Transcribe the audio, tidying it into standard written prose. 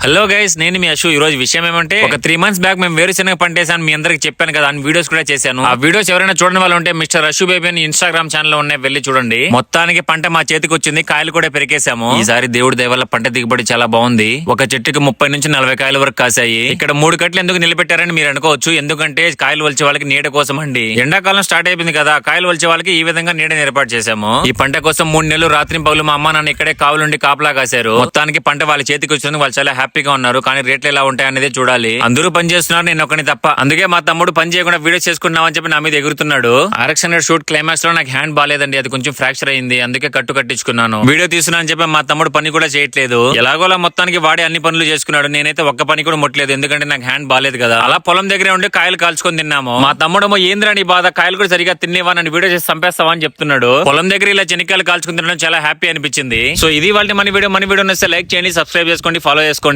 Hello guys, నేను మీ అశు. ఈ రోజు విషయం ఏమంటే, ఒక 3 months బ్యాక్ మేము వేరుశనగ పంట వేసాను, మీ అందరికి చెప్పాను కదా, ఆ వీడియోస్ కూడా చేశాను. ఆ వీడియోస్ ఎవరైనా చూడని వాళ్ళు ఉంటే మిస్టర్ అశు బేబీ అని ఇన్స్టాగ్రామ్ ఛానల్ లో ఉన్నాయి, వెళ్ళి చూడండి. మొత్తానికి పంట మా చేతికి వచ్చింది, కాయలు కూడా పెరికేసాము. ఈసారి దేవుడి దయ వల్ల పంట దిగుబడి చాలా బాగుంది. ఒక చెట్టుకి 30 నుంచి 40 కాయల వరకు కాసాయి. ఇక్కడ 3 కట్లు ఎందుకు నిలబెట్టారని మీరు అనుకోవచ్చు. ఎందుకంటే కాయలు వలిచే వాళ్ళకి నీడ కోసం అండి. ఎండాకాలం స్టార్ట్ అయిపోయింది కదా, కాయలు వలిచే వాళ్ళకి ఈ విధంగా నీడని ఏర్పాటు చేశాము. ఈ పంట కోసం 3 నెలలు రాత్రి పగులు మా అమ్మ నాన్న ఇక్కడే కావులుండి కాపలా కాశారు. మొత్తానికి పంట వాళ్ళ చేతికి వచ్చింది, వాళ్ళు చాలా హ్యాపీగా ఉన్నారు. కానీ రేట్లు ఎలా ఉంటాయి అనేది చూడాలి. అందరూ పని చేస్తున్నారు, నేను ఒకని తప్ప. అందుకే మా తమ్ముడు పని చేయకుండా వీడియోస్ చేసుకున్నాం అని చెప్పి నా మీద ఎగురుతున్నాడు. RX100 షూట్ క్లైమాక్స్ లో నాకు హ్యాండ్ బాలేదండి, అది కొంచెం ఫ్రాక్చర్ అయింది, అందుకే కట్టించుకున్నాను. వీడియో తీస్తున్నా అని చెప్పి మా తమ్ముడు పని కూడా చేయట్లేదు. ఎలాగోలా మొత్తానికి వాడే అన్ని పనులు చేసుకున్నాడు. నేనైతే ఒక్క పని కూడా ముట్టలేదు, ఎందుకంటే నాకు హ్యాండ్ బాలేదు కదా. అలా పొలం దగ్గరే ఉండి కాయలు కాల్చుకొని తిన్నాము. మా తమ్ముడేమో ఏంద్రా నీ బాధ, కాయలు కూడా సరిగా తినేవా, నన్ను వీడియో చేసి చంపేస్తావా అని చెప్తున్నాడు. పొలం దగ్గర ఇలా చెనిక్కాయలు కాల్చుకుని తినడం చాలా హ్యాపీ అనిపించింది. సో ఇది వాళ్ళ మన వీడియో నచ్చితే లైక్ చేయండి, సబ్స్క్రైబ్ చేసుకోండి, ఫాలో చేసుకోండి.